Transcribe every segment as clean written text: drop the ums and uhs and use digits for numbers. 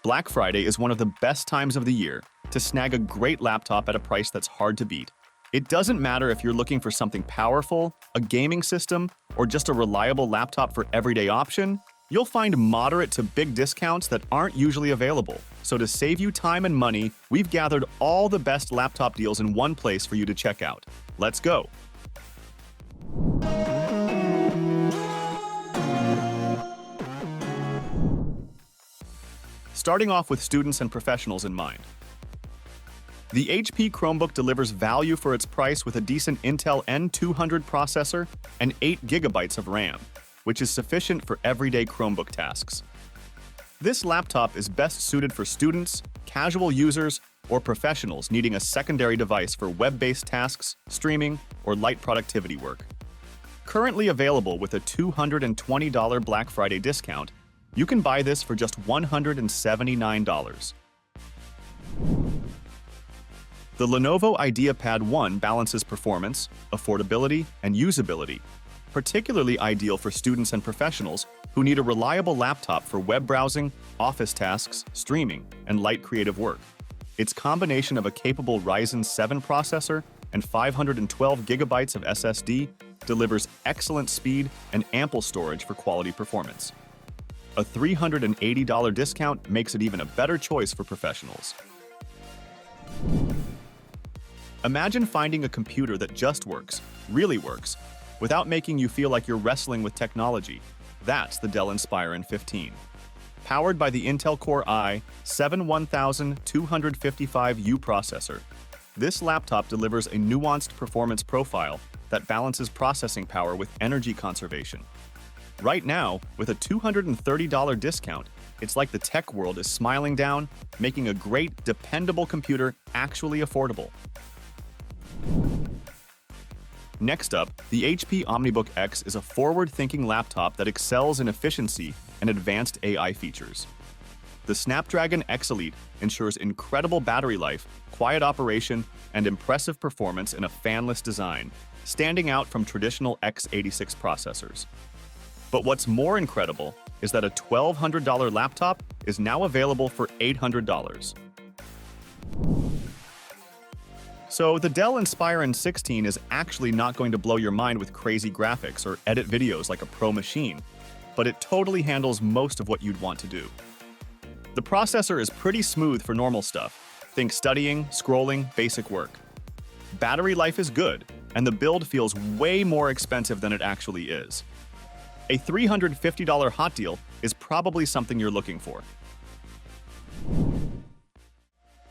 Black Friday is one of the best times of the year to snag a great laptop at a price that's hard to beat. It doesn't matter if you're looking for something powerful, a gaming system, or just a reliable laptop for everyday option, you'll find moderate to big discounts that aren't usually available. So to save you time and money, we've gathered all the best laptop deals in one place for you to check out. Let's go! Starting off with students and professionals in mind. The HP Chromebook delivers value for its price with a decent Intel N200 processor and 8 GB of RAM, which is sufficient for everyday Chromebook tasks. This laptop is best suited for students, casual users, or professionals needing a secondary device for web-based tasks, streaming, or light productivity work. Currently available with a $220 Black Friday discount, you can buy this for just $179. The Lenovo IdeaPad 1 balances performance, affordability, and usability, particularly ideal for students and professionals who need a reliable laptop for web browsing, office tasks, streaming, and light creative work. Its combination of a capable Ryzen 7 processor and 512 GB of SSD delivers excellent speed and ample storage for quality performance. A $380 discount makes it even a better choice for professionals. Imagine finding a computer that just works, really works, without making you feel like you're wrestling with technology. That's the Dell Inspiron 15. Powered by the Intel Core i7-11255U processor, this laptop delivers a nuanced performance profile that balances processing power with energy conservation. Right now, with a $230 discount, it's like the tech world is smiling down, making a great, dependable computer actually affordable. Next up, the HP OmniBook X is a forward-thinking laptop that excels in efficiency and advanced AI features. The Snapdragon X Elite ensures incredible battery life, quiet operation, and impressive performance in a fanless design, standing out from traditional x86 processors. But what's more incredible is that a $1,200 laptop is now available for $800. So the Dell Inspiron 16 is actually not going to blow your mind with crazy graphics or edit videos like a pro machine, but it totally handles most of what you'd want to do. The processor is pretty smooth for normal stuff. Think studying, scrolling, basic work. Battery life is good, and the build feels way more expensive than it actually is. A $350 hot deal is probably something you're looking for.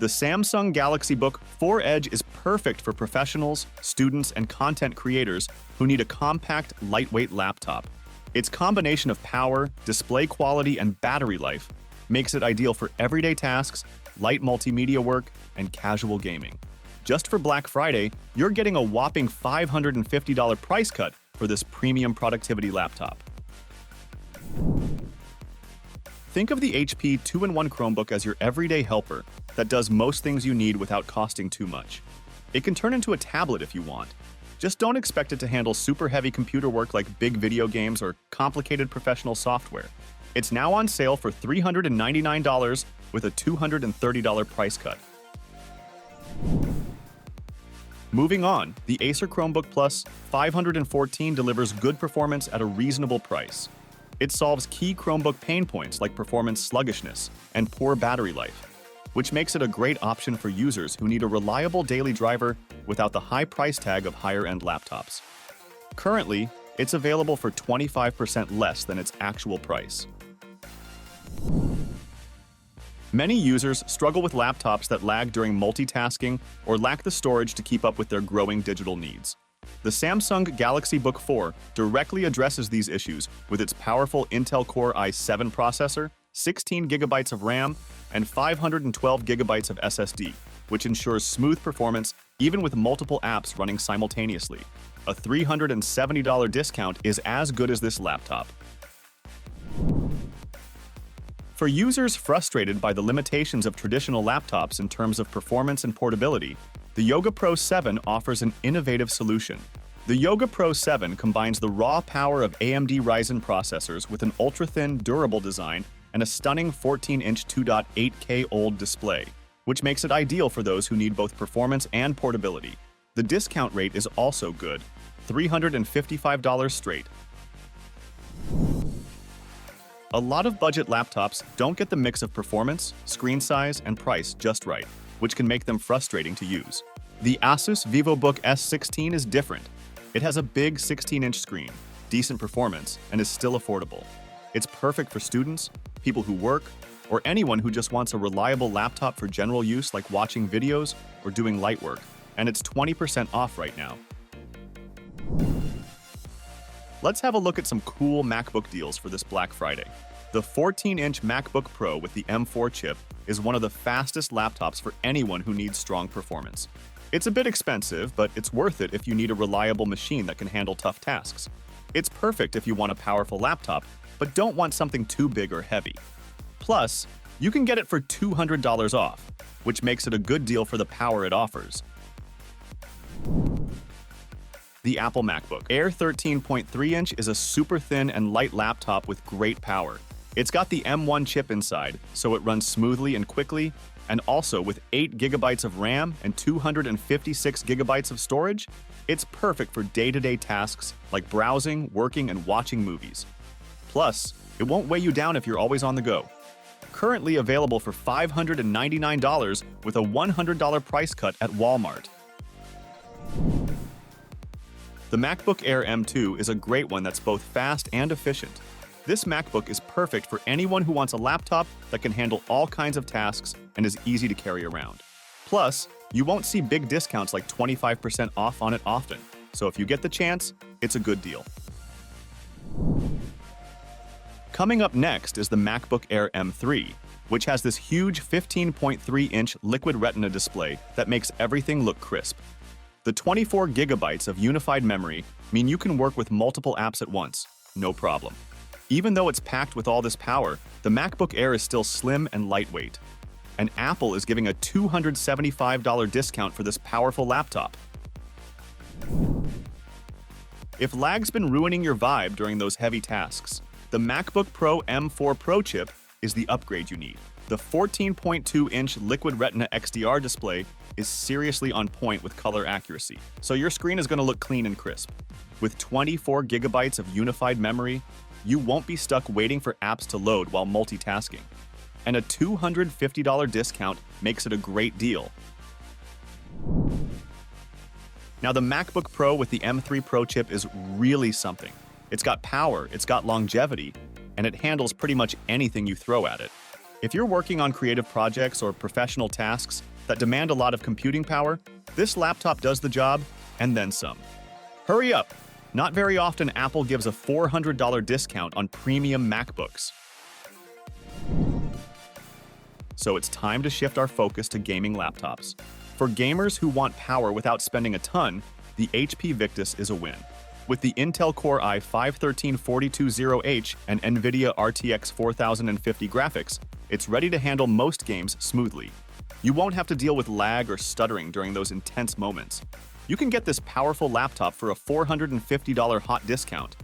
The Samsung Galaxy Book 4 Edge is perfect for professionals, students, and content creators who need a compact, lightweight laptop. Its combination of power, display quality, and battery life makes it ideal for everyday tasks, light multimedia work, and casual gaming. Just for Black Friday, you're getting a whopping $550 price cut for this premium productivity laptop. Think of the HP 2-in-1 Chromebook as your everyday helper that does most things you need without costing too much. It can turn into a tablet if you want. Just don't expect it to handle super heavy computer work like big video games or complicated professional software. It's now on sale for $399 with a $230 price cut. Moving on, the Acer Chromebook Plus 514 delivers good performance at a reasonable price. It solves key Chromebook pain points like performance sluggishness and poor battery life, which makes it a great option for users who need a reliable daily driver without the high price tag of higher-end laptops. Currently, it's available for 25% less than its actual price. Many users struggle with laptops that lag during multitasking or lack the storage to keep up with their growing digital needs. The Samsung Galaxy Book 4 directly addresses these issues with its powerful Intel Core i7 processor, 16 GB of RAM, and 512 GB of SSD, which ensures smooth performance even with multiple apps running simultaneously. A $370 discount is as good as this laptop. For users frustrated by the limitations of traditional laptops in terms of performance and portability, the Yoga Pro 7 offers an innovative solution. The Yoga Pro 7 combines the raw power of AMD Ryzen processors with an ultra-thin, durable design and a stunning 14-inch 2.8K OLED display, which makes it ideal for those who need both performance and portability. The discount rate is also good, $355 straight. A lot of budget laptops don't get the mix of performance, screen size, and price just right, which can make them frustrating to use. The Asus VivoBook S16 is different. It has a big 16-inch screen, decent performance, and is still affordable. It's perfect for students, people who work, or anyone who just wants a reliable laptop for general use like watching videos or doing light work, and it's 20% off right now. Let's have a look at some cool MacBook deals for this Black Friday. The 14-inch MacBook Pro with the M4 chip is one of the fastest laptops for anyone who needs strong performance. It's a bit expensive, but it's worth it if you need a reliable machine that can handle tough tasks. It's perfect if you want a powerful laptop, but don't want something too big or heavy. Plus, you can get it for $200 off, which makes it a good deal for the power it offers. The Apple MacBook Air 13.3-inch is a super thin and light laptop with great power. It's got the M1 chip inside, so it runs smoothly and quickly, and also with 8 GB of RAM and 256 GB of storage, it's perfect for day-to-day tasks like browsing, working, and watching movies. Plus, it won't weigh you down if you're always on the go. Currently available for $599 with a $100 price cut at Walmart. The MacBook Air M2 is a great one that's both fast and efficient. This MacBook is perfect for anyone who wants a laptop that can handle all kinds of tasks and is easy to carry around. Plus, you won't see big discounts like 25% off on it often, so if you get the chance, it's a good deal. Coming up next is the MacBook Air M3, which has this huge 15.3-inch Liquid Retina display that makes everything look crisp. The 24 GB of unified memory mean you can work with multiple apps at once, no problem. Even though it's packed with all this power, the MacBook Air is still slim and lightweight. And Apple is giving a $275 discount for this powerful laptop. If lag's been ruining your vibe during those heavy tasks, the MacBook Pro M4 Pro chip is the upgrade you need. The 14.2-inch Liquid Retina XDR display is seriously on point with color accuracy, so your screen is going to look clean and crisp. With 24 GB of unified memory, you won't be stuck waiting for apps to load while multitasking. And a $250 discount makes it a great deal. Now, the MacBook Pro with the M3 Pro chip is really something. It's got power, it's got longevity, and it handles pretty much anything you throw at it. If you're working on creative projects or professional tasks that demand a lot of computing power, this laptop does the job, and then some. Hurry up! Not very often Apple gives a $400 discount on premium MacBooks. So it's time to shift our focus to gaming laptops. For gamers who want power without spending a ton, the HP Victus is a win. With the Intel Core i5-13420H and NVIDIA RTX 4050 graphics, it's ready to handle most games smoothly. You won't have to deal with lag or stuttering during those intense moments. You can get this powerful laptop for a $450 hot discount.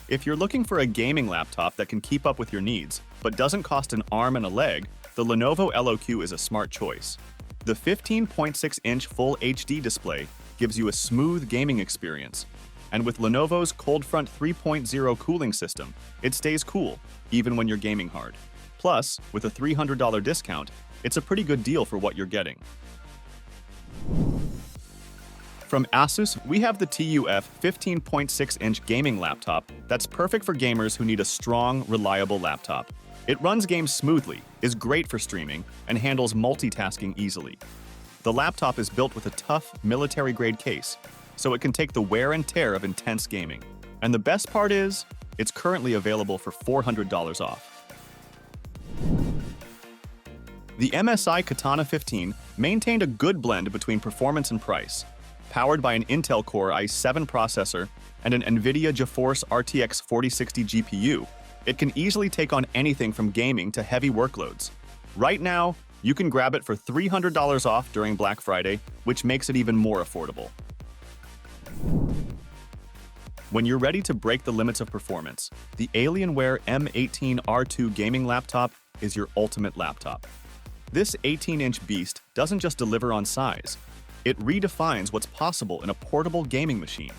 If you're looking for a gaming laptop that can keep up with your needs, but doesn't cost an arm and a leg, the Lenovo LOQ is a smart choice. The 15.6-inch Full HD display gives you a smooth gaming experience. And with Lenovo's Cold Front 3.0 cooling system, it stays cool, even when you're gaming hard. Plus, with a $300 discount, it's a pretty good deal for what you're getting. From Asus, we have the TUF 15.6-inch gaming laptop that's perfect for gamers who need a strong, reliable laptop. It runs games smoothly, is great for streaming, and handles multitasking easily. The laptop is built with a tough, military-grade case, so it can take the wear and tear of intense gaming. And the best part is, it's currently available for $400 off. The MSI Katana 15 maintained a good blend between performance and price. Powered by an Intel Core i7 processor and an NVIDIA GeForce RTX 4060 GPU, it can easily take on anything from gaming to heavy workloads. Right now, you can grab it for $300 off during Black Friday, which makes it even more affordable. When you're ready to break the limits of performance, the Alienware M18R2 gaming laptop is your ultimate laptop. This 18-inch beast doesn't just deliver on size, it redefines what's possible in a portable gaming machine.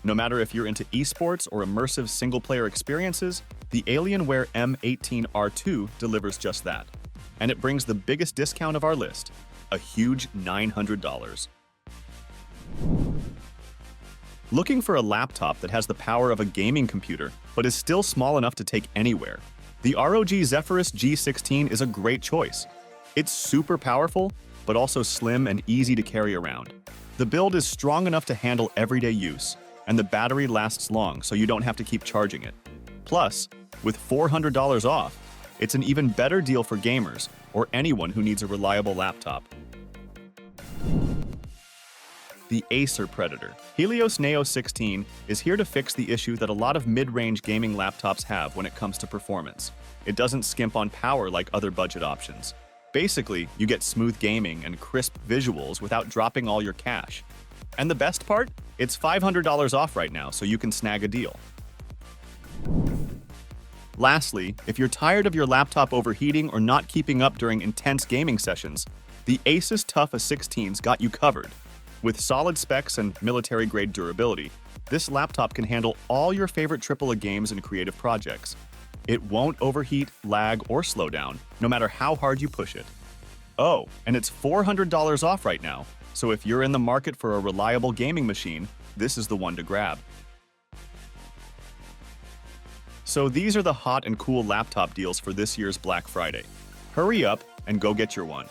No matter if you're into esports or immersive single-player experiences, the Alienware M18R2 delivers just that. And it brings the biggest discount of our list, a huge $900. Looking for a laptop that has the power of a gaming computer, but is still small enough to take anywhere? The ROG Zephyrus G16 is a great choice. It's super powerful, but also slim and easy to carry around. The build is strong enough to handle everyday use, and the battery lasts long so you don't have to keep charging it. Plus, with $400 off, it's an even better deal for gamers or anyone who needs a reliable laptop. The Acer Predator. Helios Neo 16 is here to fix the issue that a lot of mid-range gaming laptops have when it comes to performance. It doesn't skimp on power like other budget options. Basically, you get smooth gaming and crisp visuals without dropping all your cash. And the best part? It's $500 off right now, so you can snag a deal. Lastly, if you're tired of your laptop overheating or not keeping up during intense gaming sessions, the Asus TUF A16's got you covered. With solid specs and military-grade durability, this laptop can handle all your favorite AAA games and creative projects. It won't overheat, lag, or slow down, no matter how hard you push it. Oh, and it's $400 off right now, so if you're in the market for a reliable gaming machine, this is the one to grab. So these are the hot and cool laptop deals for this year's Black Friday. Hurry up and go get your one.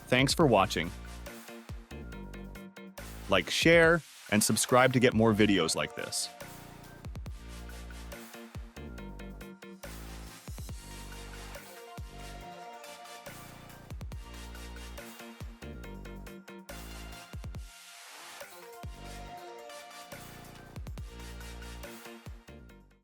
Thanks for watching. Like, share, and subscribe to get more videos like this.